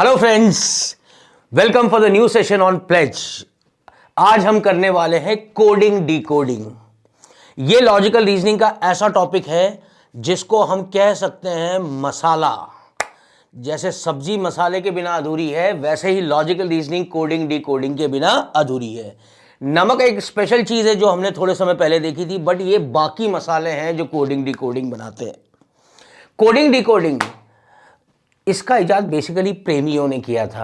Hello friends, welcome for the new session on pledge. आज हम करने वाले हैं कोडिंग डिकोडिंग। ये लॉजिकल रीजनिंग का ऐसा टॉपिक है जिसको हम कह सकते हैं मसाला। जैसे सब्जी मसाले के बिना अधूरी है, वैसे ही लॉजिकल रीजनिंग कोडिंग डिकोडिंग के बिना अधूरी है। नमक एक स्पेशल चीज है जो हमने थोड़े समय पहले देखी थी, बट ये बाकी मसाले हैं जो कोडिंग डिकोडिंग बनाते हैं। कोडिंग डिकोडिंग इसका इजाद बेसिकली प्रेमियों ने किया था।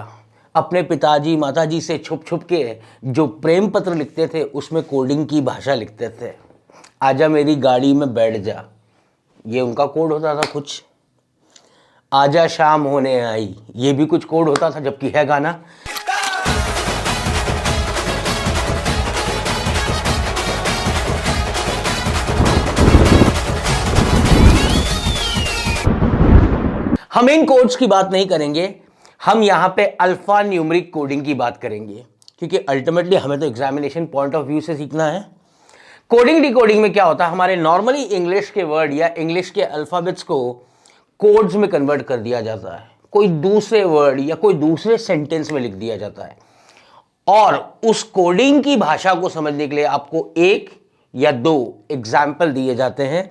अपने पिताजी माताजी से छुप छुप के जो प्रेम पत्र लिखते थे उसमें कोडिंग की भाषा लिखते थे। आजा मेरी गाड़ी में बैठ जा, ये उनका कोड होता था। कुछ आजा शाम होने आई, ये भी कुछ कोड होता था, जबकि है गाना। हम इन कोड्स की बात नहीं करेंगे, हम यहां पे अल्फा न्यूमेरिक कोडिंग की बात करेंगे, क्योंकि अल्टीमेटली हमें तो एग्जामिनेशन पॉइंट ऑफ व्यू से सीखना है। कोडिंग डिकोडिंग में क्या होता है, हमारे नॉर्मली इंग्लिश के वर्ड या इंग्लिश के अल्फाबेट्स को कोड्स में कन्वर्ट कर दिया जाता है, कोई दूसरे वर्ड या कोई दूसरे सेंटेंस में लिख दिया जाता है, और उस कोडिंग की भाषा को समझने के लिए आपको एक या दो एग्जाम्पल दिए जाते हैं।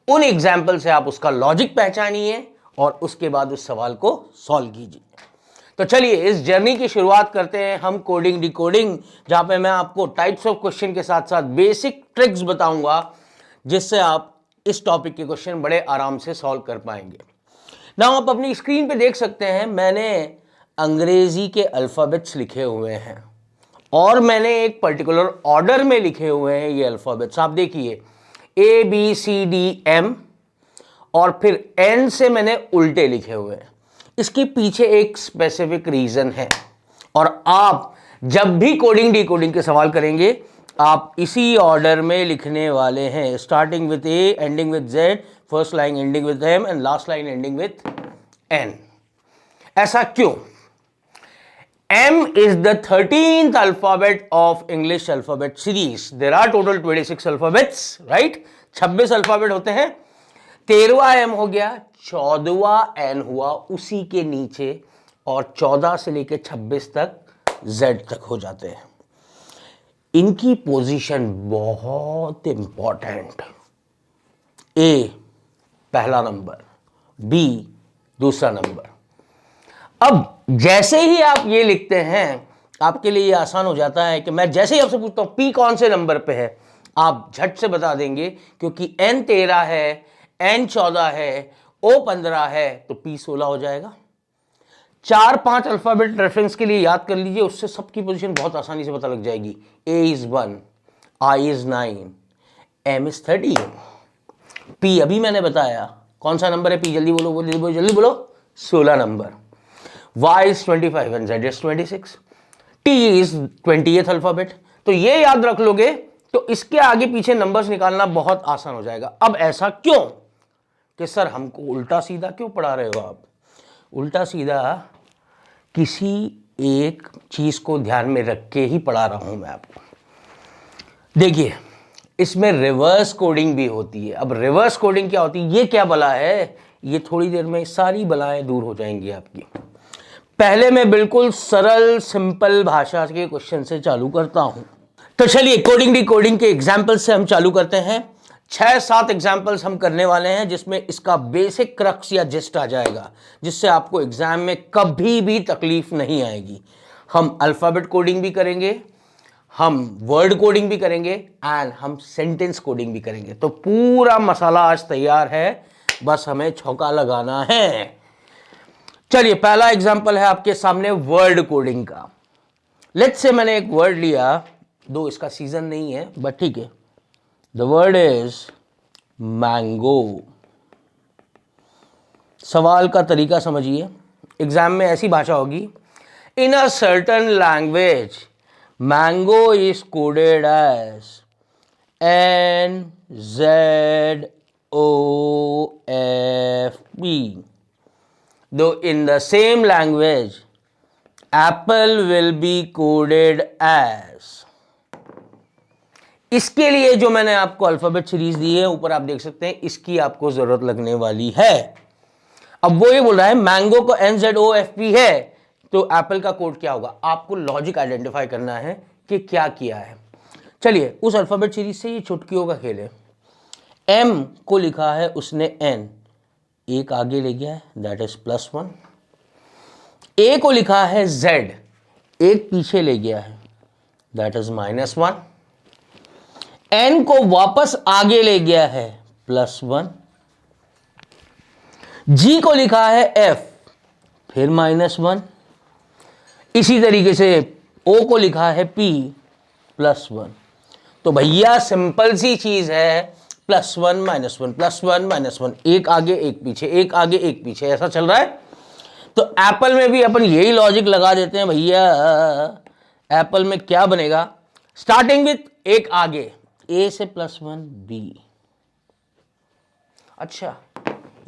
उन एग्जाम्पल से आप उसका लॉजिक पहचानिए और उसके बाद उस सवाल को सॉल्व कीजिए। तो चलिए इस जर्नी की शुरुआत करते हैं हम कोडिंग डिकोडिंग, जहां पे मैं आपको टाइप्स ऑफ क्वेश्चन के साथ साथ बेसिक ट्रिक्स बताऊंगा जिससे आप इस टॉपिक के क्वेश्चन बड़े आराम से सॉल्व कर पाएंगे। नाउ आप अपनी स्क्रीन पे देख सकते हैं, मैंने अंग्रेजी के अल्फाबेट्स लिखे हुए हैं और मैंने एक पर्टिकुलर ऑर्डर में लिखे हुए हैं ये अल्फाबेट्स। आप देखिए ABCDM और फिर एन से मैंने उल्टे लिखे हुए हैं। इसके पीछे एक स्पेसिफिक रीजन है, और आप जब भी कोडिंग डिकोडिंग के सवाल करेंगे आप इसी ऑर्डर में लिखने वाले हैं, starting with A, ending with Z, first line ending with M and last line ending with N. ऐसा क्यों? M is the 13th alphabet of English alphabet series. There are total 26 alphabets, right? 26 alphabet होते हैं। 13वां M हो गया, 14वां N हुआ उसी के नीचे, और 14 से लेकर 26 तक Z तक हो जाते हैं। इनकी पोजीशन बहुत इंपॉर्टेंट। A पहला नंबर, B दूसरा नंबर। अब जैसे ही आप ये लिखते हैं, आपके लिए ये आसान हो जाता है कि मैं जैसे ही आपसे पूछता हूं P कौन से नंबर पे है, आप झट से बता देंगे, क्योंकि N 13 है, N 14 है, O 15 है, तो P 16 हो जाएगा। 4-5 अल्फाबेट रेफरेंस के लिए याद कर लीजिए, उससे सबकी पोजीशन बहुत आसानी से पता लग जाएगी। A is 1, I is 9, M is 13, P अभी मैंने बताया कौन सा नंबर है। P जल्दी बोलो, जल्दी बोलो, 16 number. Y is 25 and Z is 26, T is 20th alphabet. तो ये याद रख लोगे तो इसके आगे पीछे नंबर्स निकालना बहुत आसान हो जाएगा। अब ऐसा क्यों कि सर हमको उल्टा सीधा क्यों पढ़ा रहे हो आप? उल्टा सीधा किसी एक चीज को ध्यान में रख के ही पढ़ा रहा हूं मैं आपको। देखिए इसमें रिवर्स कोडिंग भी होती है। अब रिवर्स कोडिंग क्या होती है, ये क्या बला है, ये थोड़ी देर में सारी बलाएं दूर हो जाएंगी आपकी। पहले मैं बिल्कुल सरल सिंपल भाषा के क्वेश्चन से चालू करता हूं। तो चलिए कोडिंग डिकोडिंग के एग्जाम्पल्स से हम चालू करते हैं। 6-7 एग्जाम्पल्स हम करने वाले हैं जिसमें इसका बेसिक क्रक्स या जिस्ट आ जाएगा, जिससे आपको एग्जाम में कभी भी तकलीफ नहीं आएगी। हम अल्फाबेट कोडिंग भी करेंगे, हम वर्ड कोडिंग भी करेंगे, एंड हम सेंटेंस कोडिंग भी करेंगे। तो पूरा मसाला आज तैयार है, बस हमें छौका लगाना है। चलिए पहला एग्जाम्पल है आपके सामने वर्ड कोडिंग का। लेट्स से मैंने एक वर्ड लिया, दो इसका सीजन नहीं है बट ठीक है। The word is mango. सवाल का तरीका समझिए, एग्जाम में ऐसी भाषा होगी, in a certain language mango is coded as NZOFP, though in the same language apple will be coded as। इसके लिए जो मैंने आपको अल्फाबेट सीरीज दी है, ऊपर आप देख सकते हैं, इसकी आपको जरूरत लगने वाली है। अब वो ये बोल रहा है मैंगो को NZOFP है, तो एप्पल का कोड क्या होगा, आपको लॉजिक आइडेंटिफाई करना है कि क्या किया है। चलिए उस अल्फाबेट सीरीज से ये चुटकियों का खेल है। एम को लिखा है उसने एन, एक आगे ले गया है, दैट इज +1। ए को लिखा है जेड, एक पीछे ले गया है, दैट इज -1। एन को वापस आगे ले गया है, +1। जी को लिखा है एफ, फिर -1। इसी तरीके से ओ को लिखा है पी, +1। तो भैया सिंपल सी चीज है, +1 -1 +1 -1, एक आगे एक पीछे, एक आगे एक पीछे, ऐसा चल रहा है। तो एप्पल में भी अपन यही लॉजिक लगा देते हैं भैया। एप्पल में क्या बनेगा, स्टार्टिंग विथ एक आगे, ए से +1 बी। अच्छा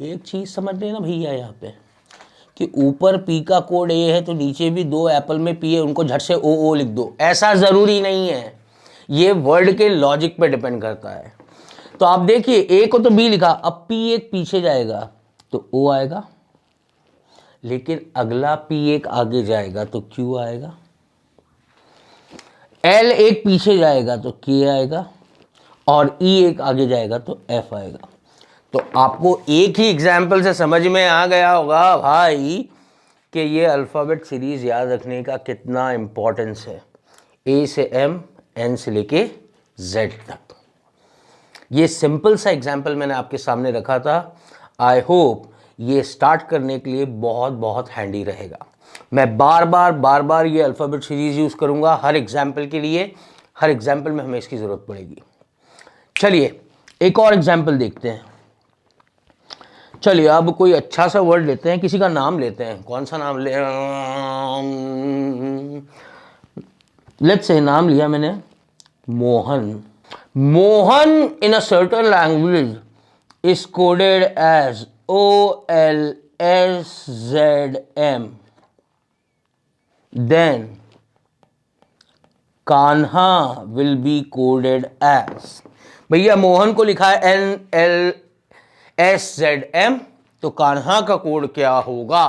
एक चीज समझ लेना भैया यहाँ पे कि ऊपर पी का कोड ए है तो नीचे भी दो एप्पल में पी है, उनको झट से ओ लिख दो, ऐसा जरूरी नहीं है। ये वर्ड के लॉजिक पे डिपेंड करता है। तो आप देखिए ए को तो बी लिखा, अब पी एक पीछे जाएगा तो ओ आएगा, लेकिन अगला पी एक आगे जाएगा तो क्यू आएगा, एल एक पीछे जाएगा तो के आएगा, और ई एक आगे जाएगा तो एफ आएगा। तो आपको एक ही एग्जाम्पल से समझ में आ गया होगा भाई कि ये अल्फ़ाबेट सीरीज याद रखने का कितना इंपॉर्टेंस है, ए से एम, एन से लेके जेड तक। ये सिंपल सा एग्जाम्पल मैंने आपके सामने रखा था। आई होप ये स्टार्ट करने के लिए बहुत बहुत हैंडी रहेगा। मैं बार बार ये अल्फ़ाबेट सीरीज यूज़ करूँगा हर एग्जाम्पल के लिए, हर एग्जाम्पल में हमें इसकी ज़रूरत पड़ेगी। चलिए एक और एग्जाम्पल देखते हैं। चलिए अब कोई अच्छा सा वर्ड लेते हैं, किसी का नाम लेते हैं। कौन सा नाम ले, लेट्स से नाम लिया मैंने Mohan. Mohan in a certain language is coded as OLSZM। Then Kanha will be coded as, भैया मोहन को लिखा है NLSZM, तो कान्हा का कोड क्या होगा।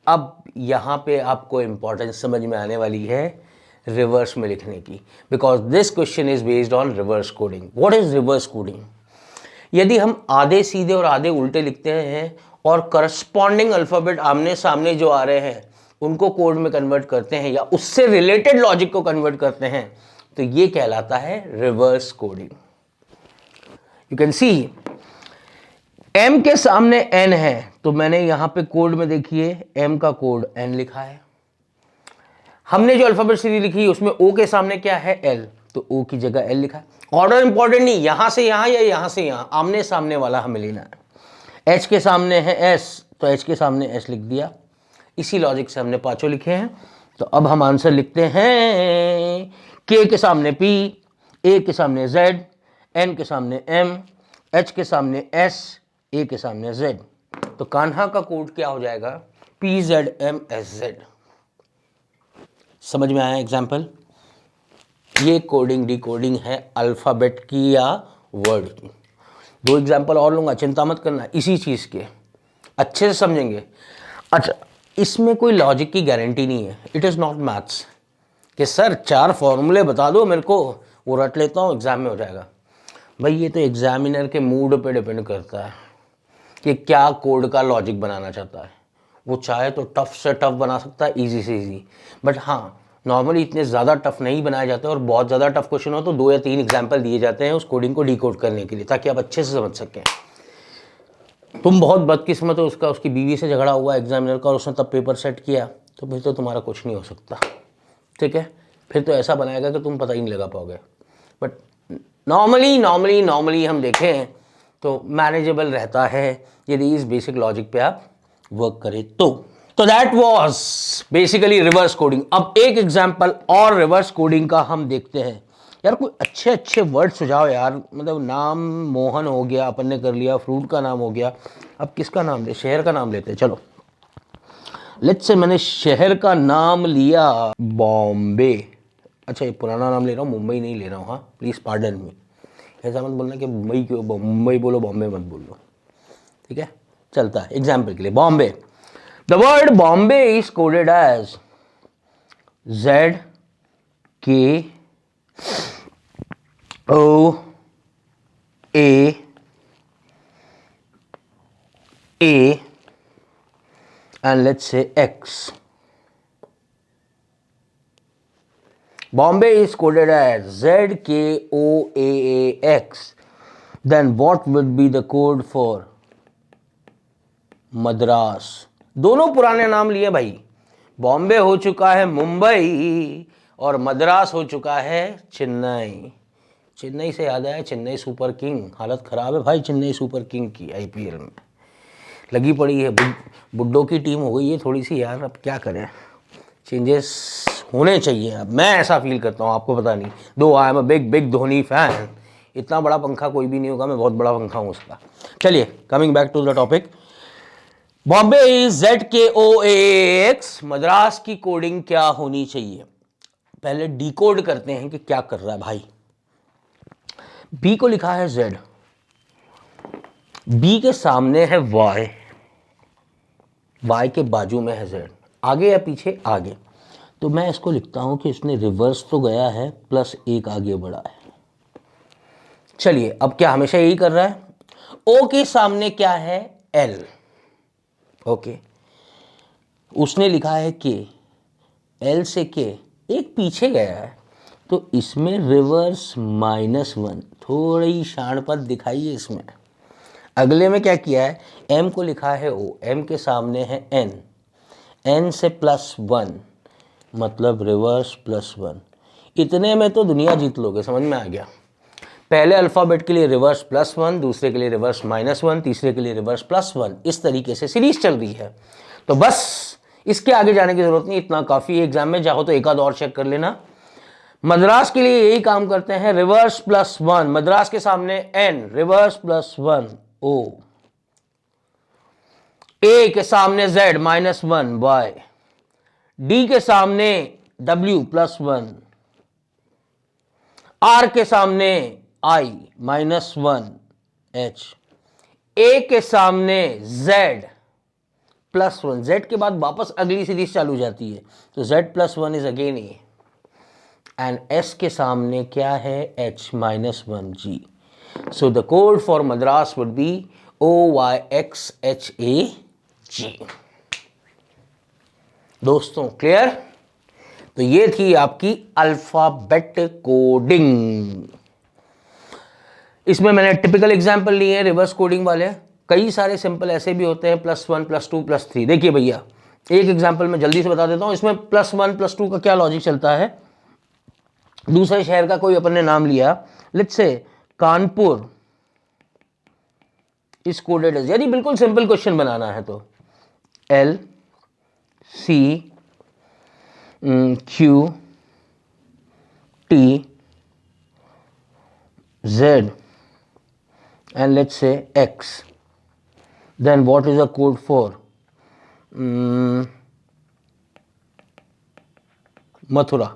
अब यहां पे आपको इंपॉर्टेंस समझ में आने वाली है रिवर्स में लिखने की, because this question is based on reverse coding. What is reverse coding? यदि हम आधे सीधे और आधे उल्टे लिखते हैं और करस्पॉन्डिंग अल्फाबेट आमने सामने जो आ रहे हैं उनको कोड में कन्वर्ट करते हैं या उससे रिलेटेड लॉजिक को कन्वर्ट करते हैं, तो ये कहलाता है reverse coding. You can see M के सामने एन है, तो मैंने यहां पे कोड में देखिए एम का कोड एन लिखा है। हमने जो अल्फाबेट सीरीज लिखी उसमें ओ के सामने क्या है, एल, तो ओ की जगह एल लिखा है। ऑर्डर इंपॉर्टेंट नहीं, यहां से यहां या यहां से यहां, आमने सामने वाला हमें लेना है। एच के सामने है एस, तो एच के सामने एस लिख दिया। इसी लॉजिक से हमने पांचों लिखे हैं। तो अब हम आंसर लिखते हैं, के के सामने पी, ए के सामने जेड, एन के सामने एम, एच के सामने एस, ए के सामने जेड। तो कान्हा का कोड क्या हो जाएगा, PZMSZ। समझ में आया एग्जाम्पल? ये कोडिंग डिकोडिंग है अल्फ़ाबेट की या वर्ड की। दो एग्जाम्पल और लूँगा, चिंता मत करना, इसी चीज़ के अच्छे से समझेंगे। अच्छा इसमें कोई लॉजिक की गारंटी नहीं है, इट इज़ नॉट मैथ्स कि सर 4 फॉर्मूले बता दो मेरे को, वो रट लेता हूँ एग्ज़ाम में हो जाएगा। भाई ये तो एग्जामिनर के मूड पे डिपेंड करता है कि क्या कोड का लॉजिक बनाना चाहता है। वो चाहे तो टफ से टफ बना सकता है, इजी से इजी, बट हाँ नॉर्मली इतने ज़्यादा टफ नहीं बनाए जाते, और बहुत ज़्यादा टफ क्वेश्चन हो तो 2 या 3 एग्जाम्पल दिए जाते हैं उस कोडिंग को डिकोड करने के लिए, ताकि आप अच्छे से समझ सकें। तुम बहुत बदकिस्मत हो, उसकी बीवी से झगड़ा हुआ एग्जामिनर का और उसने तब पेपर सेट किया, तो फिर तो तुम्हारा कुछ नहीं हो सकता, ठीक है। फिर तो ऐसा बनाएगा कि तुम पता ही नहीं लगा पाओगे। बट नॉर्मली हम देखें तो मैनेजेबल रहता है यदि इस बेसिक लॉजिक पे आप वर्क करें तो that was basically reverse coding. अब एक एग्जांपल और रिवर्स कोडिंग का हम देखते हैं। यार कोई अच्छे वर्ड सुझाओ यार, मतलब नाम मोहन हो गया, अपन ने कर लिया, फ्रूट का नाम हो गया, अब किसका नाम ले, शहर का नाम लेते हैं। चलो लेट्स से मैंने शहर का नाम लिया बॉम्बे। अच्छा ये पुराना नाम ले रहा हूँ, मुंबई नहीं ले रहा हूँ, हाँ प्लीज़ पार्डन मी। ऐसा मत बोलना कि मुंबई बोलो बॉम्बे मत बोलो, ठीक है। चलता है एग्जाम्पल के लिए Bombay. The word Bombay is coded as Z K O A and let's say X. Bombay is coded as ZKOAAX. Then what would be the code for Madras? दोनों पुराने नाम लिए भाई। बॉम्बे हो चुका है मुंबई और मद्रास हो चुका है चेन्नई। चेन्नई से याद आया, चेन्नई सुपर किंग, हालत खराब है भाई चेन्नई सुपर किंग की। आईपीएल में लगी पड़ी है, बुड्ढों की टीम हो गई है थोड़ी सी यार। अब क्या करें, चेंजेस होने चाहिए। अब मैं ऐसा फील करता हूँ, आपको पता नहीं। दो I am a big big Dhoni fan. इतना बड़ा पंखा कोई भी नहीं होगा, मैं बहुत बड़ा पंखा हूँ उसका। चलिए, coming back to the topic. Bombay is ZKOAX। Madras की कोडिंग क्या होनी चाहिए? पहले डिकोड करते हैं कि क्या कर रहा है भाई। बी को लिखा है Z, बी के सामने है Y, Y के बाजू में है Z, आगे या पीछे? आगे। तो मैं इसको लिखता हूं कि इसने रिवर्स तो गया है, प्लस एक आगे बढ़ा है। चलिए, अब क्या हमेशा यही कर रहा है? O के सामने क्या है? L। ओके, उसने लिखा है K, L से K एक पीछे गया है, तो इसमें रिवर्स -1, थोड़ी शाणपत दिखाइए इसमें। अगले में क्या किया है? M को लिखा है O, M के सामने है N, N से +1 मतलब रिवर्स +1। इतने में तो दुनिया जीत लोगे, समझ में आ गया। पहले अल्फ़ाबेट के लिए रिवर्स +1, दूसरे के लिए रिवर्स -1, तीसरे के लिए रिवर्स +1। इस तरीके से सीरीज चल रही है। तो बस इसके आगे जाने की जरूरत नहीं, इतना काफ़ी। एग्जाम में चाहो तो एक आध और चेक कर लेना। मद्रास के लिए यही काम करते हैं, रिवर्स +1। मद्रास के सामने N, रिवर्स +1 O। A के सामने Z -1 Y, D के सामने W +1, R के सामने I -1 H, A के सामने Z +1। Z के बाद वापस अगली सीरीज चालू जाती है, तो Z +1 is again A। And S के सामने क्या है? H -1 G। So the code for Madras would be OYXHAG। दोस्तों क्लियर? तो ये थी आपकी अल्फाबेट कोडिंग। इसमें मैंने टिपिकल एग्जांपल लिए हैं रिवर्स कोडिंग वाले। कई सारे सिंपल ऐसे भी होते हैं, +1 +2 +3। देखिए भैया, एक एग्जांपल मैं जल्दी से बता देता हूं। इसमें +1 +2 का क्या लॉजिक चलता है। दूसरे शहर का कोई अपन ने नाम लिया, let's say Kanpur is coded as, यदि बिल्कुल सिंपल क्वेश्चन बनाना है तो L C Q T Z and let's say X, then what is the code for Mathura?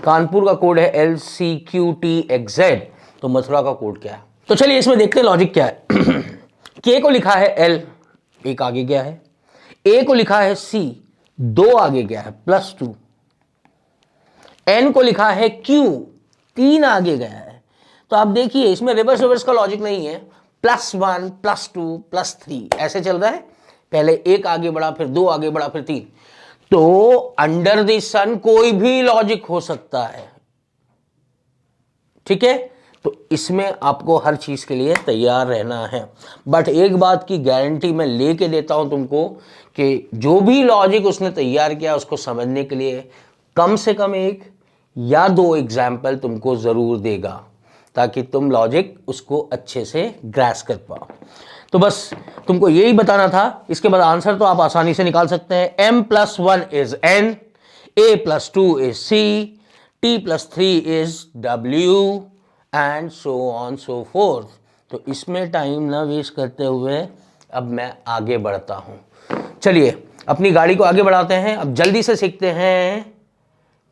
Kanpur का कोड है LCQTXZ, तो मथुरा का कोड क्या है? तो चलिए इसमें देखते हैं लॉजिक क्या है। K को लिखा है L, एक आगे गया है। A को लिखा है C, दो आगे गया है +2। N को लिखा है Q, 3 आगे गया है। तो आप देखिए इसमें रिवर्स रिवर्स का लॉजिक नहीं है, +1 +2 +3 ऐसे चल रहा है। पहले एक आगे बढ़ा, फिर दो आगे बढ़ा, फिर 3। तो अंडर द सन कोई भी लॉजिक हो सकता है, ठीक है। तो इसमें आपको हर चीज के लिए तैयार रहना है। बट एक बात की गारंटी मैं लेके देता हूं तुमको कि जो भी लॉजिक उसने तैयार किया उसको समझने के लिए कम से कम 1 या 2 एग्जाम्पल तुमको जरूर देगा, ताकि तुम लॉजिक उसको अच्छे से ग्रैस कर पाओ। तो बस तुमको यही बताना था। इसके बाद आंसर तो आप आसानी से निकाल सकते हैं। M+1 is N, A+2 is C, T+3 is W and so on so fourth. तो इसमें टाइम ना वेस्ट करते हुए अब मैं आगे बढ़ता हूं। चलिए अपनी गाड़ी को आगे बढ़ाते हैं। अब जल्दी से सीखते हैं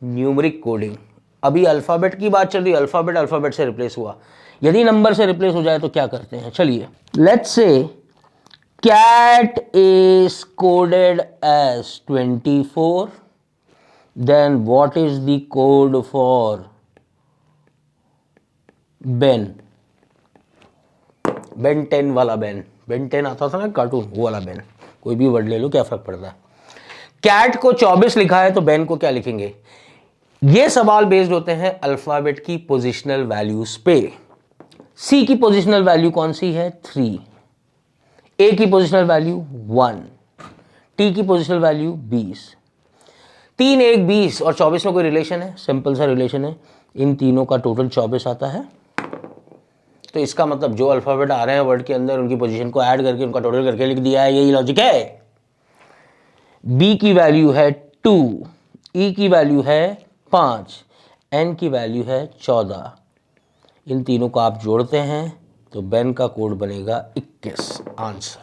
न्यूमेरिक कोडिंग। अभी अल्फाबेट की बात चल रही है, अल्फाबेट से रिप्लेस हुआ। यदि नंबर से रिप्लेस हो जाए तो क्या करते हैं? चलिए, let's say cat is coded as 24, then what is the code for Ben? Ben 10 वाला बेन, बेन 10 आता था ना कार्टून, वो वाला बेन। कोई भी वर्ड ले लो, क्या फर्क पड़ता है। कैट को 24 लिखा है तो बेन को क्या लिखेंगे? ये सवाल बेस्ड होते हैं अल्फाबेट की पोजिशनल वैल्यूज पे। सी की पोजिशनल वैल्यू कौन सी है? 3। ए की पोजिशनल वैल्यू 1। टी की पोजिशनल वैल्यू 20। 3, 1, 20 और 24 में कोई रिलेशन है? सिंपल सा रिलेशन है, इन तीनों का टोटल 24 आता है। तो इसका मतलब जो अल्फाबेट आ रहे हैं वर्ड के अंदर, उनकी पोजीशन को ऐड करके उनका टोटल करके लिख दिया है, यही लॉजिक है। बी की वैल्यू है 2, ई की वैल्यू है 5, एन की वैल्यू है 14। इन तीनों को आप जोड़ते हैं तो बेन का कोड बनेगा 21। आंसर।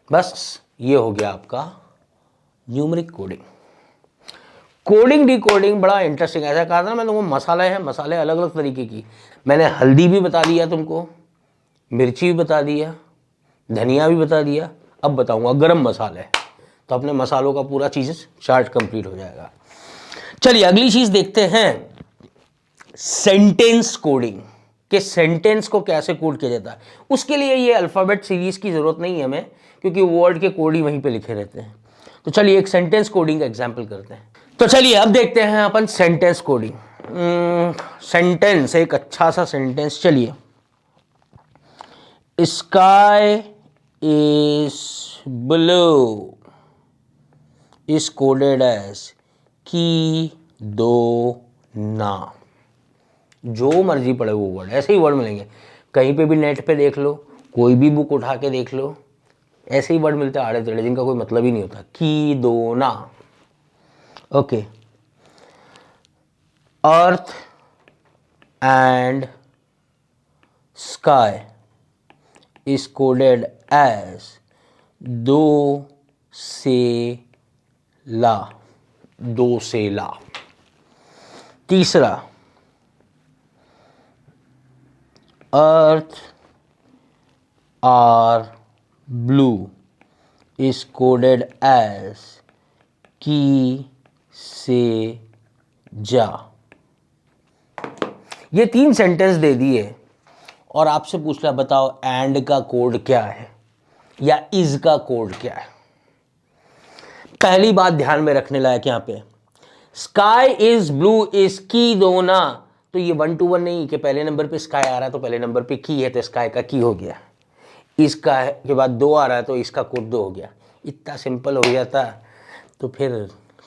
बस ये हो गया आपका न्यूमेरिक कोडिंग। कोडिंग डिकोडिंग बड़ा इंटरेस्टिंग। ऐसा कहा था ना मैं तुमको, मसाले हैं, मसाले अलग अलग तरीके की। मैंने हल्दी भी बता दिया तुमको, मिर्ची भी बता दिया, धनिया भी बता दिया, अब बताऊंगा गरम मसाले। तो अपने मसालों का पूरा चीज़ चार्ट कंप्लीट हो जाएगा। चलिए अगली चीज़ देखते हैं, सेंटेंस कोडिंग के सेंटेंस को कैसे कोड किया जाता है। उसके लिए ये अल्फ़ाबेट सीरीज की ज़रूरत नहीं है हमें, क्योंकि वर्ड के कोड ही वहीं पे लिखे रहते हैं। तो चलिए एक सेंटेंस कोडिंग का एग्जाम्पल करते हैं। तो चलिए अब देखते हैं अपन सेंटेंस कोडिंग। सेंटेंस, एक अच्छा सा सेंटेंस। चलिए, sky is blue is coded as की दो ना। जो मर्जी पड़े वो वर्ड, ऐसे ही वर्ड मिलेंगे कहीं पे भी, नेट पे देख लो, कोई भी बुक उठा के देख लो, ऐसे ही वर्ड मिलते हैं आड़े टेढ़े, जिनका कोई मतलब ही नहीं होता। की दो ना। Okay. Earth and sky is coded as दो से ला। दो से ला। तीसरा, earth are blue is coded as की से जा। ये 3 सेंटेंस दे दिए और आपसे पूछ रहा बताओ एंड का कोड क्या है या इज का कोड क्या है। पहली बात ध्यान में रखने लायक यहां पे, स्काई इज ब्लू इज की दो ना, तो ये 1 to 1 नहीं कि पहले नंबर पे स्काई आ रहा है तो पहले नंबर पे की है तो स्काई का की हो गया, इसका के बाद 2 आ रहा है तो इसका कोड 2 हो गया। इतना सिंपल हो जाता तो फिर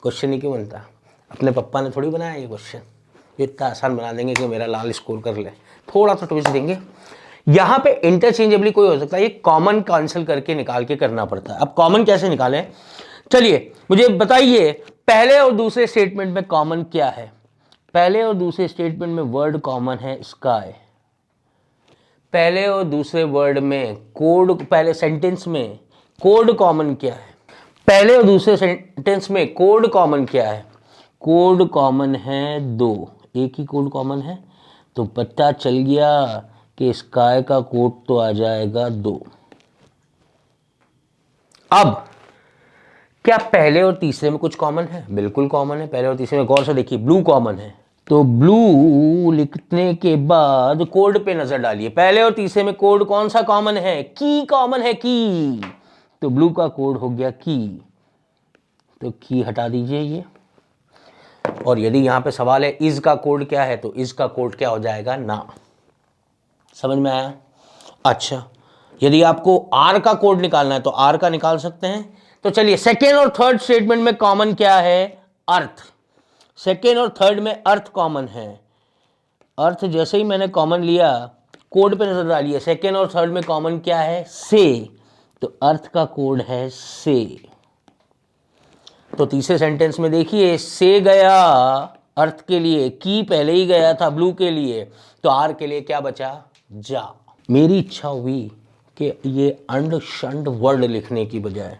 क्वेश्चन ही क्यों बनता। अपने पप्पा ने थोड़ी बनाया ये क्वेश्चन, इतना आसान बना देंगे कि मेरा लाल स्कोर कर ले। थोड़ा सा ट्विस्ट देंगे। यहाँ पे इंटरचेंजेबली कोई हो सकता है, ये कॉमन कैंसिल करके निकाल के करना पड़ता है। अब कॉमन कैसे निकालें, चलिए मुझे बताइए, पहले और दूसरे स्टेटमेंट में कॉमन क्या है। पहले और दूसरे स्टेटमेंट में वर्ड कॉमन है स्काई। पहले और दूसरे वर्ड में कोड, पहले सेंटेंस में कोड कॉमन क्या है। पहले और दूसरे सेंटेंस में कोड कॉमन क्या है। कोड कॉमन है 2, एक ही कोड कॉमन है, तो पता चल गया कि स्काई का कोड तो आ जाएगा 2। अब क्या पहले और तीसरे में कुछ कॉमन है? बिल्कुल कॉमन है। पहले और तीसरे में गौर से देखिए, ब्लू कॉमन है, तो ब्लू लिखने के बाद कोड पे नजर डालिए। पहले और तीसरे में कोड कौन सा कॉमन है? की कॉमन है, की। तो ब्लू का कोड हो गया की, तो की हटा दीजिए ये। और यदि यहां पे सवाल है इज का कोड क्या है, तो इज का कोड क्या हो जाएगा? ना। समझ में आया? अच्छा, यदि आपको आर का कोड निकालना है तो आर का निकाल सकते हैं। तो चलिए, सेकेंड और थर्ड स्टेटमेंट में कॉमन क्या है? अर्थ। सेकेंड और थर्ड में अर्थ कॉमन है। अर्थ जैसे ही मैंने कॉमन लिया, कोड पे नजर डालिए, सेकेंड और थर्ड में कॉमन क्या है? से। तो अर्थ का कोड है से। तो तीसरे सेंटेंस में देखिए, से गया अर्थ के लिए, की पहले ही गया था ब्लू के लिए, तो आर के लिए क्या बचा? जा। मेरी इच्छा हुई कि ये अंड शंड वर्ड लिखने की बजाय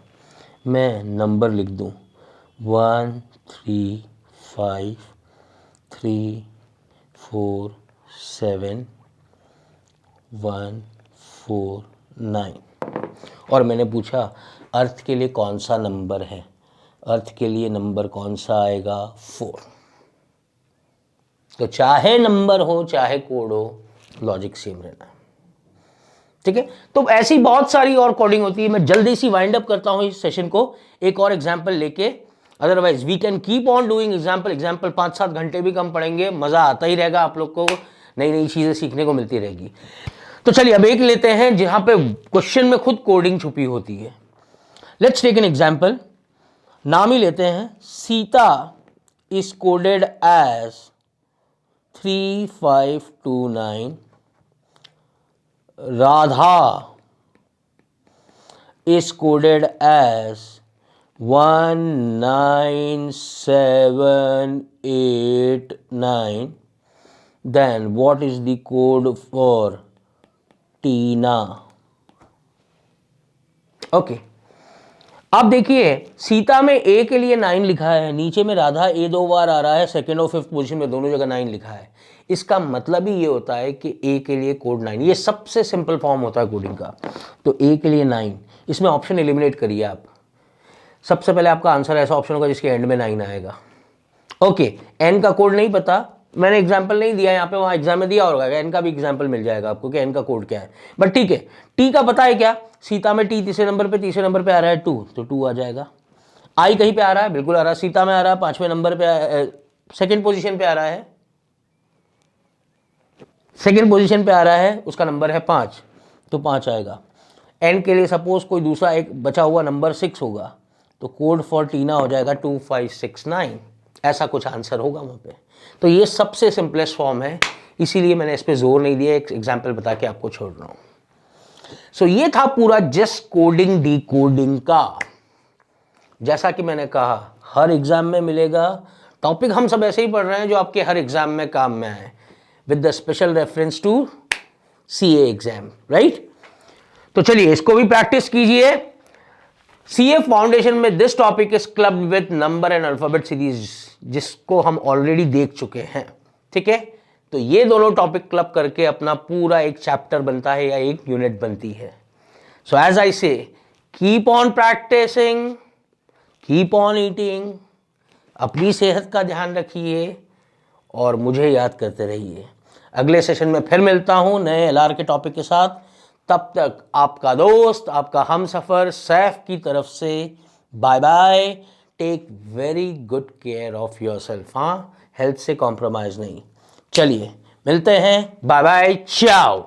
मैं नंबर लिख दूं, 1 3 5 3 4 7 1 4 9, और मैंने पूछा अर्थ के लिए कौन सा नंबर है, अर्थ के लिए नंबर कौन सा आएगा? 4। तो चाहे नंबर हो चाहे कोड हो, लॉजिक सेम रहना है। ठीक है, तो ऐसी बहुत सारी और कोडिंग होती है। मैं जल्दी सी वाइंड अप करता हूं इस सेशन को एक और एग्जांपल लेके, otherwise we can keep on doing example 5-7 घंटे भी कम पड़ेंगे, मजा आता ही रहेगा, आप लोग को नई नई चीजें सीखने को मिलती रहेगी। तो चलिए अब एक लेते हैं जहां पे क्वेश्चन में खुद कोडिंग छुपी होती है। Let's take an example. नाम ही लेते हैं, Sita is coded as 3529, Radha is coded as 19789. Then what is the code for Tina? Okay. अब देखिए सीता में ए के लिए 9 लिखा है, नीचे में राधा ए 2 बार आ रहा है, सेकेंड और फिफ्थ पोजीशन में दोनों जगह 9 लिखा है। इसका मतलब ही ये होता है कि ए के लिए कोड 9, ये सबसे सिंपल फॉर्म होता है कोडिंग का। तो ए के लिए 9, इसमें ऑप्शन एलिमिनेट करिए आप। सबसे पहले आपका आंसर ऐसा ऑप्शन होगा जिसके एंड में 9 आएगा। ओके, एन का कोड नहीं पता, मैंने एग्जाम्पल नहीं दिया यहाँ पे, वहाँ एग्जाम में दिया होगा, एन का भी एग्जाम्पल मिल जाएगा आपको कि एन का कोड क्या है, बट ठीक है। टी का पता है क्या? सीता में टी तीसरे नंबर पे आ रहा है 2, तो 2 आ जाएगा। आई कहीं पे आ रहा है? बिल्कुल आ रहा है, सीता में आ रहा है, 5वें नंबर पे, सेकेंड पोजीशन पे आ रहा है, सेकेंड पोजीशन पे आ रहा है, उसका नंबर है 5, तो 5 आएगा। एन के लिए सपोज कोई दूसरा एक बचा हुआ नंबर 6 होगा, तो कोड फॉर टीना हो जाएगा 2569, ऐसा कुछ आंसर होगा वहाँ पे। तो ये सबसे सिंपलेस्ट फॉर्म है, इसीलिए मैंने इस पर जोर नहीं दिया, एक एग्जाम्पल बता के आपको छोड़ रहा हूँ। सो ये था पूरा जस्ट कोडिंग डी कोडिंग का। जैसा कि मैंने कहा हर एग्जाम में मिलेगा, टॉपिक हम सब ऐसे ही पढ़ रहे हैं जो आपके हर एग्जाम में काम में आए, with the special reference to CA exam, right. तो चलिए इसको भी प्रैक्टिस कीजिए। सीए फाउंडेशन में this topic is club with number and alphabet series, जिसको हम ऑलरेडी देख चुके हैं, ठीक है। तो ये दोनों टॉपिक क्लब करके अपना पूरा एक चैप्टर बनता है या एक यूनिट बनती है। सो as I say, keep on practicing, keep on eating, अपनी सेहत का ध्यान रखिए और मुझे याद करते रहिए। अगले सेशन में फिर मिलता हूं नए एलआर के टॉपिक के साथ। तब तक आपका दोस्त, आपका हमसफर सैफ की तरफ से bye bye. Take very good care of yourself. हाँ, हेल्थ से कॉम्प्रोमाइज नहीं। चलिए मिलते हैं, बाय बाय, चाओ।